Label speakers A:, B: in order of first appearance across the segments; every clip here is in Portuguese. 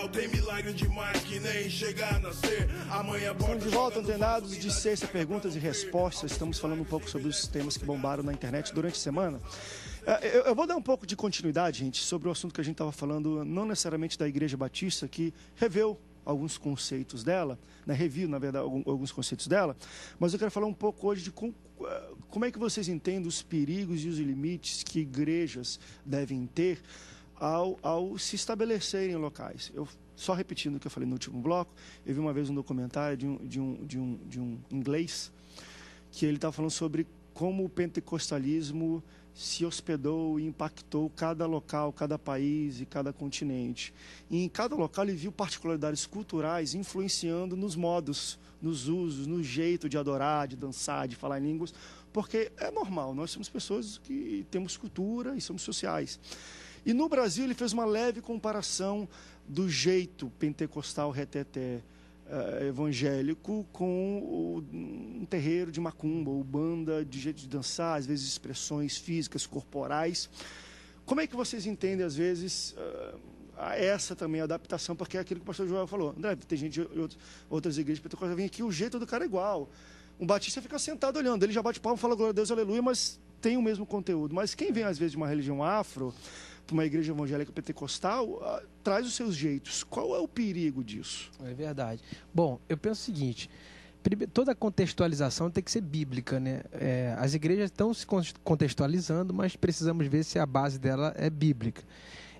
A: Natal tem milagre demais que nem chegar a nascer. Amanhã
B: Estamos de volta, antenados de sexta, perguntas e respostas. Estamos falando um pouco sobre os temas que bombaram na internet durante a semana. Eu vou dar um pouco de continuidade, gente, sobre o assunto que a gente estava falando, não necessariamente da Igreja Batista, que reveu alguns conceitos dela, né, reviu, na verdade, alguns conceitos dela, mas eu quero falar um pouco hoje de como é que vocês entendem os perigos e os limites que igrejas devem ter ao se estabelecerem em locais. Eu, só repetindo o que eu falei no último bloco, eu vi uma vez um documentário de um inglês, que ele estava falando sobre como o pentecostalismo se hospedou e impactou cada local, cada país e cada continente. E em cada local ele viu particularidades culturais influenciando nos modos, nos usos, no jeito de adorar, de dançar, de falar em línguas, porque é normal, nós somos pessoas que temos cultura e somos sociais. E no Brasil ele fez uma leve comparação do jeito pentecostal reteté evangélico com um terreiro de macumba, ou banda de jeito de dançar, às vezes expressões físicas, corporais. Como é que vocês entendem, às vezes, essa também adaptação? Porque é aquilo que o pastor Joel falou. André, tem gente de outras igrejas pentecostais, vem aqui, o jeito do cara é igual. Um batista fica sentado olhando, ele já bate palma, fala glória a Deus, aleluia, mas tem o mesmo conteúdo. Mas quem vem, às vezes, de uma religião afro, para uma igreja evangélica pentecostal, traz os seus jeitos. Qual é o perigo disso?
C: É verdade. Bom, eu penso o seguinte, toda contextualização tem que ser bíblica, né? As igrejas estão se contextualizando, mas precisamos ver se a base dela é bíblica.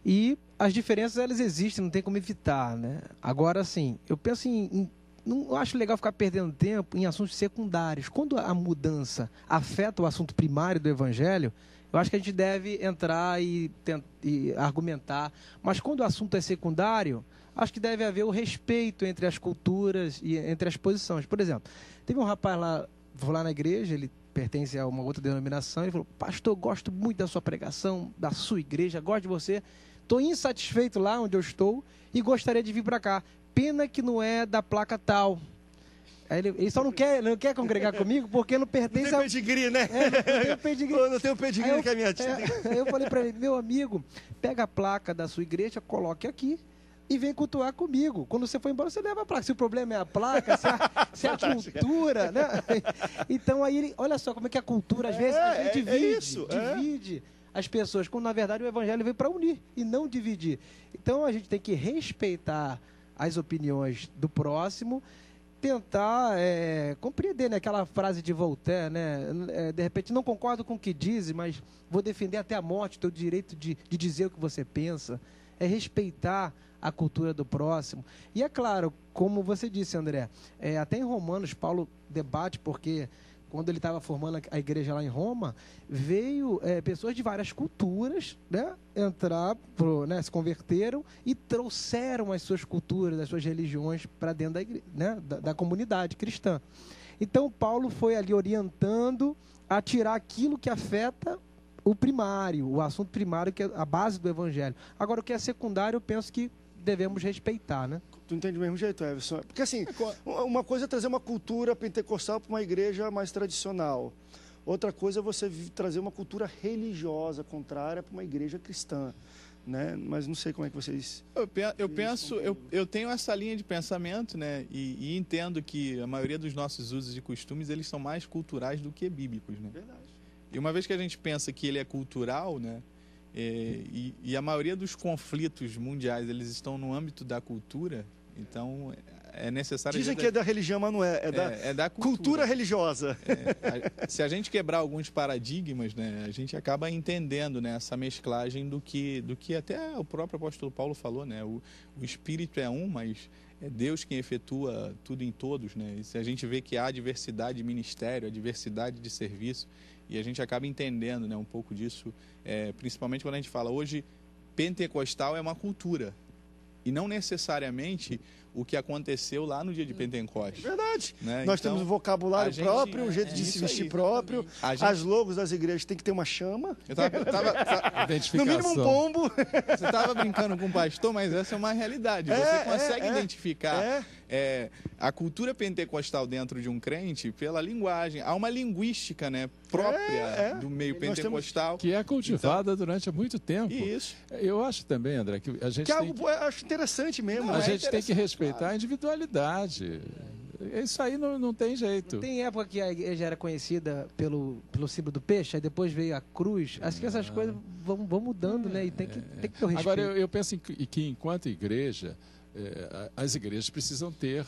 C: E as diferenças, elas existem, não tem como evitar, né? Agora, assim, eu penso não acho legal ficar perdendo tempo em assuntos secundários. Quando a mudança afeta o assunto primário do evangelho, eu acho que a gente deve entrar e argumentar. Mas quando o assunto é secundário, acho que deve haver o respeito entre as culturas e entre as posições. Por exemplo, teve um rapaz lá na igreja, ele pertence a uma outra denominação, ele falou: pastor, gosto muito da sua pregação, da sua igreja, gosto de você, estou insatisfeito lá onde eu estou e gostaria de vir para cá. Pena que não é da placa tal. Aí ele só não quer congregar comigo porque não pertence
B: não tem pedigree, né?
C: Não tem pedigree.
B: Não tem o pedigree que é a minha tia.
C: Aí eu falei para ele: meu amigo, pega a placa da sua igreja, coloque aqui e vem cultuar comigo. Quando você for embora, você leva a placa. Se o problema é a placa, se é a cultura, né? Então aí, olha só como é que a cultura às vezes divide as pessoas, quando na verdade o evangelho veio para unir e não dividir. Então a gente tem que respeitar as opiniões do próximo, tentar compreender, né, aquela frase de Voltaire, né, de repente não concordo com o que diz, mas vou defender até a morte o teu direito de dizer o que você pensa. É respeitar a cultura do próximo. E é claro, como você disse, André, até em Romanos Paulo debate, porque quando ele estava formando a igreja lá em Roma, veio pessoas de várias culturas, né, se converteram e trouxeram as suas culturas, as suas religiões para dentro da igreja, né, da comunidade cristã. Então, Paulo foi ali orientando a tirar aquilo que afeta o primário, o assunto primário, que é a base do evangelho. Agora, o que é secundário, eu penso que devemos respeitar, né?
B: Tu entende do mesmo jeito, Everson? Porque assim, uma coisa é trazer uma cultura pentecostal para uma igreja mais tradicional. Outra coisa é você trazer uma cultura religiosa contrária para uma igreja cristã, né? Mas não sei como é que vocês...
D: Eu tenho essa linha de pensamento, né? E entendo que a maioria dos nossos usos e costumes, eles são mais culturais do que bíblicos, né?
B: Verdade.
D: E uma vez que a gente pensa que ele é cultural, né? E a maioria dos conflitos mundiais, eles estão no âmbito da cultura, então é necessário...
B: Dizem que é da religião, mas não é. É da cultura religiosa.
D: Se a gente quebrar alguns paradigmas, né, a gente acaba entendendo, né, essa mesclagem do que até o próprio apóstolo Paulo falou, né? O Espírito é um, mas é Deus quem efetua tudo em todos, né? E se a gente vê que há diversidade de ministério, a diversidade de serviço, e a gente acaba entendendo, né, um pouco disso, principalmente quando a gente fala hoje, pentecostal é uma cultura. E não necessariamente o que aconteceu lá no dia de Pentecostes.
B: Verdade.
D: Né?
B: Nós
D: Então,
B: temos um vocabulário
D: a gente-
B: próprio, um jeito de se
D: isso
B: vestir
D: aí,
B: próprio.
D: A gente-
B: As logos das igrejas tem que ter uma chama.
D: Eu tava-
B: No mínimo um pombo.
D: Você estava brincando com o pastor, mas essa é uma realidade. Você consegue identificar a cultura pentecostal dentro de um crente pela linguagem. Há uma linguística, né, própria do meio
B: Nós temos-
D: pentecostal.
E: Que é cultivada durante muito tempo.
D: Isso.
E: Eu acho também, André, que a gente
B: Que é
E: tem
B: algo, eu acho interessante mesmo.
E: a
B: né?
E: gente tem que respeitar a individualidade. Isso aí não tem jeito.
C: Tem época que a igreja era conhecida pelo símbolo do peixe, aí depois veio a cruz. Acho que essas coisas vão mudando, né? E tem que ter o respeito.
E: Agora, eu penso que enquanto igreja, as igrejas precisam ter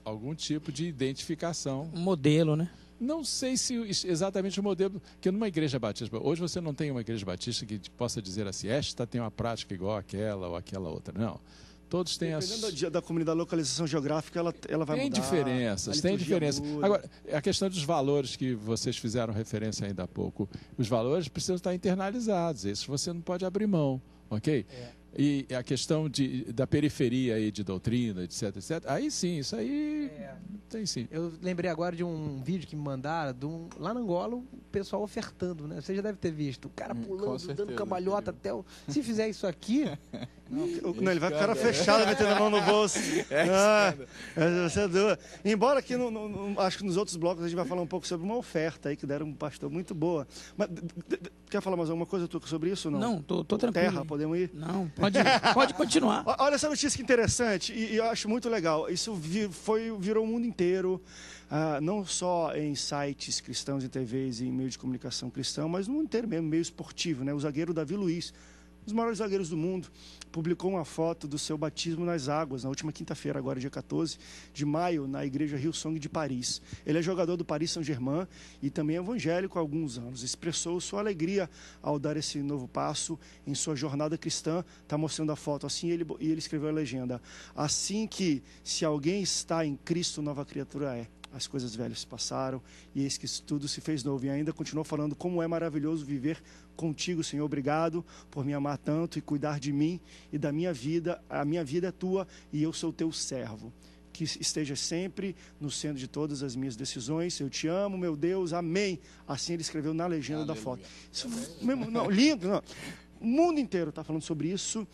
E: algum tipo de identificação.
F: Um modelo, né?
E: Não sei se exatamente o modelo, porque numa igreja batista, hoje você não tem uma igreja batista que possa dizer assim, esta tem uma prática igual aquela ou aquela outra. Não. Todos têm
B: Dependendo da comunidade, da localização geográfica, ela vai
E: tem
B: mudar.
E: diferenças,
B: a
E: tem
B: liturgia
E: diferenças.
B: muda.
E: Agora, a questão dos valores que vocês fizeram referência ainda há pouco, os valores precisam estar internalizados, esses você não pode abrir mão, ok? E a questão da periferia aí de doutrina, etc, etc, aí sim, isso aí tem sim.
C: Eu lembrei agora de um vídeo que me mandaram, lá na Angola, o pessoal ofertando, né? Você já deve ter visto. O cara pulando,
D: certeza,
C: dando cambalhota até o... Se fizer isso aqui...
B: Não, ele vai com a cara fechada, metendo a mão no bolso. Você é doido. Embora aqui, acho que nos outros blocos a gente vai falar um pouco sobre uma oferta aí que deram um pastor muito boa. Mas, quer falar mais alguma coisa sobre isso? Não,
F: Não, tô tranquilo.
B: Terra, podemos ir?
F: Não, pode continuar.
B: Olha essa notícia que interessante, e eu acho muito legal. Isso virou o mundo inteiro, não só em sites cristãos, em TVs e em meios de comunicação cristão, mas no mundo inteiro mesmo, meio esportivo, né? O zagueiro Davi Luiz, um dos maiores zagueiros do mundo, publicou uma foto do seu batismo nas águas, na última quinta-feira, agora dia 14 de maio, na igreja Hillsong de Paris. Ele é jogador do Paris Saint-Germain e também é evangélico há alguns anos. Expressou sua alegria ao dar esse novo passo em sua jornada cristã. Está mostrando a foto assim, e ele escreveu a legenda: assim que, se alguém está em Cristo, nova criatura é. As coisas velhas passaram e eis que tudo se fez novo. E ainda continuou falando como é maravilhoso viver contigo, Senhor. Obrigado por me amar tanto e cuidar de mim e da minha vida. A minha vida é tua e eu sou teu servo. Que esteja sempre no centro de todas as minhas decisões. Eu te amo, meu Deus. Amém. Assim ele escreveu na legenda da foto. Isso, lindo, não. O mundo inteiro está falando sobre isso.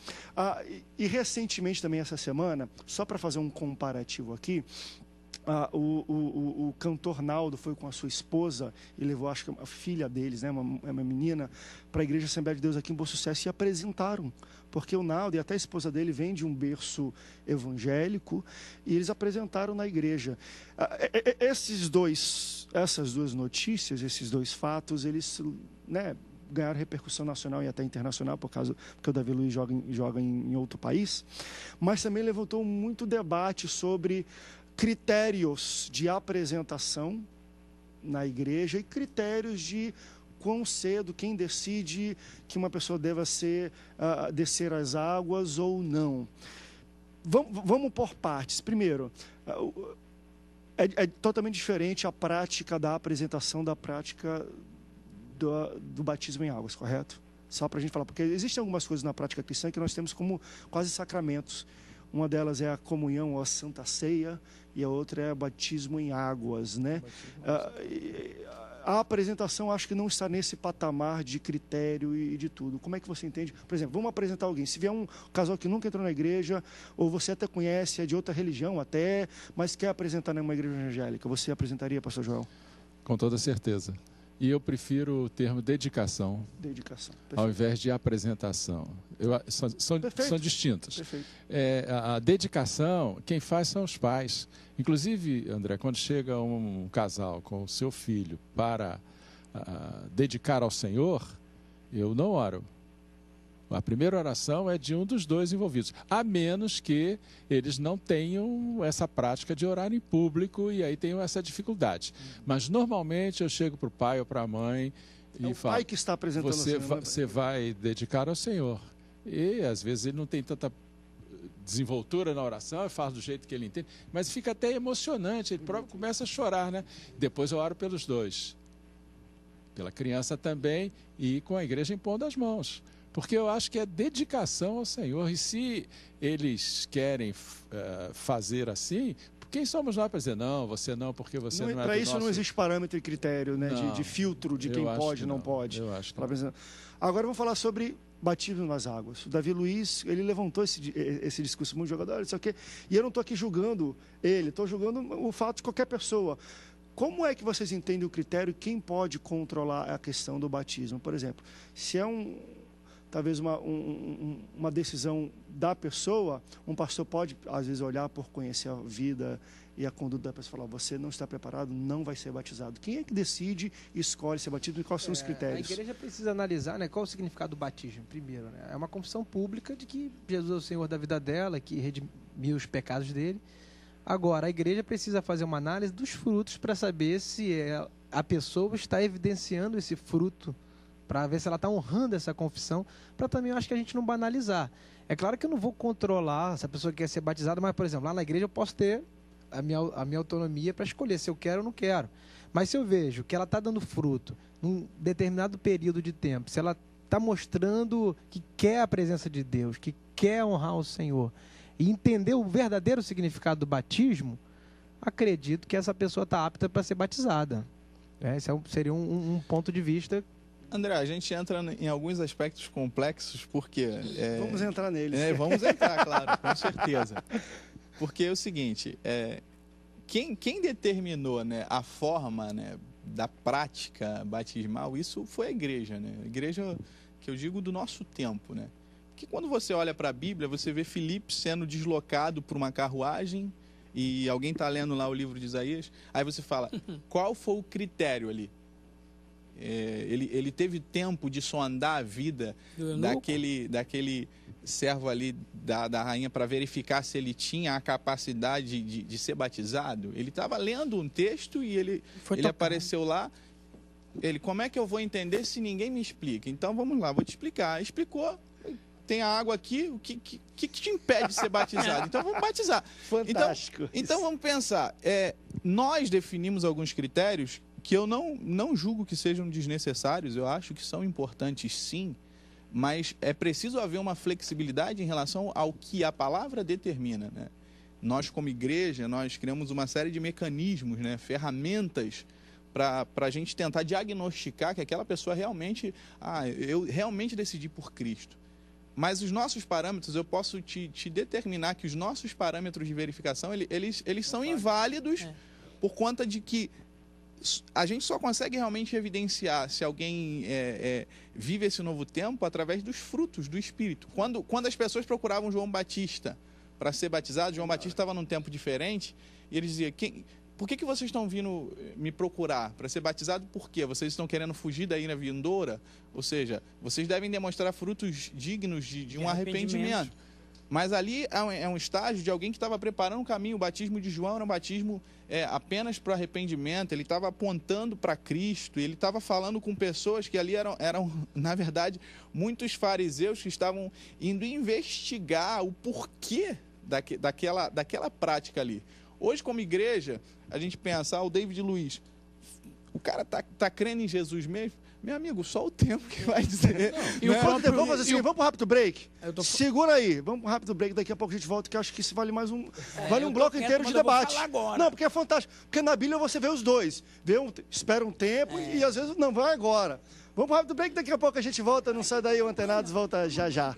B: E recentemente também, essa semana, só para fazer um comparativo aqui, o cantor Naldo foi com a sua esposa e levou, acho que a filha deles, né, uma menina, para a Igreja Assembleia de Deus aqui em Bom Sucesso e apresentaram, porque o Naldo e até a esposa dele vêm de um berço evangélico e eles apresentaram na igreja. Essas duas notícias, esses dois fatos, eles, né, ganharam repercussão nacional e até internacional porque o Davi Luiz joga em outro país, mas também levantou muito debate sobre critérios de apresentação na igreja e critérios de quão cedo, quem decide que uma pessoa deva descer as águas ou não. Vamos por partes. Primeiro, é totalmente diferente a prática da apresentação da prática do batismo em águas, correto? Só para a gente falar, porque existem algumas coisas na prática cristã que nós temos como quase sacramentos. Uma delas é a comunhão ou a Santa Ceia e a outra é o batismo em águas, né? A apresentação acho que não está nesse patamar de critério e de tudo. Como é que você entende? Por exemplo, vamos apresentar alguém. Se vier um casal que nunca entrou na igreja, ou você até conhece, é de outra religião até, mas quer apresentar numa igreja evangélica, você apresentaria, pastor Joel?
E: Com toda certeza. E eu prefiro o termo dedicação,
B: Dedicação.
E: ao invés de apresentação. São distintos.
B: Perfeito.
E: A dedicação, quem faz são os pais. Inclusive, André, quando chega um casal com o seu filho para dedicar ao Senhor, eu não oro. A primeira oração é de um dos dois envolvidos, a menos que eles não tenham essa prática de orar em público e aí tenham essa dificuldade. Mas, normalmente, eu chego para o pai ou para a mãe e falo,
B: pai que está apresentando
E: você vai dedicar ao Senhor. E, às vezes, ele não tem tanta desenvoltura na oração, faz do jeito que ele entende, mas fica até emocionante, ele próprio começa a chorar, né? Depois eu oro pelos dois, pela criança também e com a igreja impondo as mãos. Porque eu acho que é dedicação ao Senhor. E se eles querem fazer assim, quem somos nós para dizer, não, você não, porque você não é do
B: Para isso
E: nosso...
B: não existe parâmetro e critério, né,
E: Não,
B: de filtro de
E: eu
B: quem
E: acho
B: pode
E: que
B: e não
E: não.
B: pode.
E: Eu acho que
B: Pra apresentar. Agora vamos falar sobre batismo nas águas. O Davi Luiz, ele levantou esse discurso muito jogador, não sei o quê, e eu não estou aqui julgando ele, estou julgando o fato de qualquer pessoa. Como é que vocês entendem o critério? Quem pode controlar a questão do batismo? Por exemplo, se é talvez uma decisão da pessoa, um pastor pode, às vezes, olhar por conhecer a vida e a conduta da pessoa e falar, você não está preparado, não vai ser batizado. Quem é que decide e escolhe ser batismo e quais são os critérios?
C: A igreja precisa analisar, né, qual o significado do batismo, primeiro. Né? É uma confissão pública de que Jesus é o Senhor da vida dela, que redimiu os pecados dele. Agora, a igreja precisa fazer uma análise dos frutos para saber se a pessoa está evidenciando esse fruto, para ver se ela está honrando essa confissão, para também, eu acho que a gente não banalizar. É claro que eu não vou controlar se a pessoa quer ser batizada, mas, por exemplo, lá na igreja eu posso ter a minha autonomia para escolher se eu quero ou não quero. Mas se eu vejo que ela está dando fruto num determinado período de tempo, se ela está mostrando que quer a presença de Deus, que quer honrar o Senhor, e entender o verdadeiro significado do batismo, acredito que essa pessoa está apta para ser batizada. Esse seria um ponto de vista.
D: André, a gente entra em alguns aspectos complexos, porque...
B: Vamos entrar neles.
D: Vamos entrar, claro, com certeza. Porque é o seguinte, quem determinou, né, a forma, né, da prática batismal, isso foi a igreja, né? A igreja, que eu digo, do nosso tempo, né? Porque quando você olha para a Bíblia, você vê Filipe sendo deslocado por uma carruagem e alguém está lendo lá o livro de Isaías, aí você fala, qual foi o critério ali? Ele teve tempo de sondar a vida daquele servo ali da rainha para verificar se ele tinha a capacidade de ser batizado? Ele estava lendo um texto e ele apareceu lá. Como é que eu vou entender se ninguém me explica? Então vamos lá, vou te explicar. Explicou. Tem a água aqui, o que te impede de ser batizado? Então vamos batizar.
B: Fantástico.
D: Então vamos pensar. Nós definimos alguns critérios que eu não julgo que sejam desnecessários, eu acho que são importantes sim, mas é preciso haver uma flexibilidade em relação ao que a palavra determina, né? Nós, como igreja, nós criamos uma série de mecanismos, né, ferramentas para a gente tentar diagnosticar que aquela pessoa realmente, eu realmente decidi por Cristo. Mas os nossos parâmetros, eu posso te determinar que os nossos parâmetros de verificação, eles são inválidos por conta de que a gente só consegue realmente evidenciar se alguém vive esse novo tempo através dos frutos do Espírito. Quando as pessoas procuravam João Batista para ser batizado, João Batista estava num tempo diferente, e ele dizia, por que vocês estão vindo me procurar para ser batizado? Por quê? Vocês estão querendo fugir da ira vindoura? Ou seja, vocês devem demonstrar frutos dignos de um arrependimento. Mas ali é um estágio de alguém que estava preparando o caminho. O batismo de João era um batismo apenas para o arrependimento. Ele estava apontando para Cristo. Ele estava falando com pessoas que ali eram, na verdade, muitos fariseus que estavam indo investigar o porquê daquela prática ali. Hoje, como igreja, a gente pensa, o David Luiz, o cara tá crendo em Jesus mesmo? Meu amigo, só o tempo que vai dizer.
B: Vamos fazer assim, vamos para o rápido break. Segura aí, vamos para o rápido break, daqui a pouco a gente volta, que eu acho que isso vale mais vale um bloco inteiro de debate. Não, porque é fantástico. Porque na Bíblia você vê os dois. Espera um tempo e às vezes não vai agora. Vamos para o rápido break, daqui a pouco a gente volta. Não sai daí, o Antenados volta já já.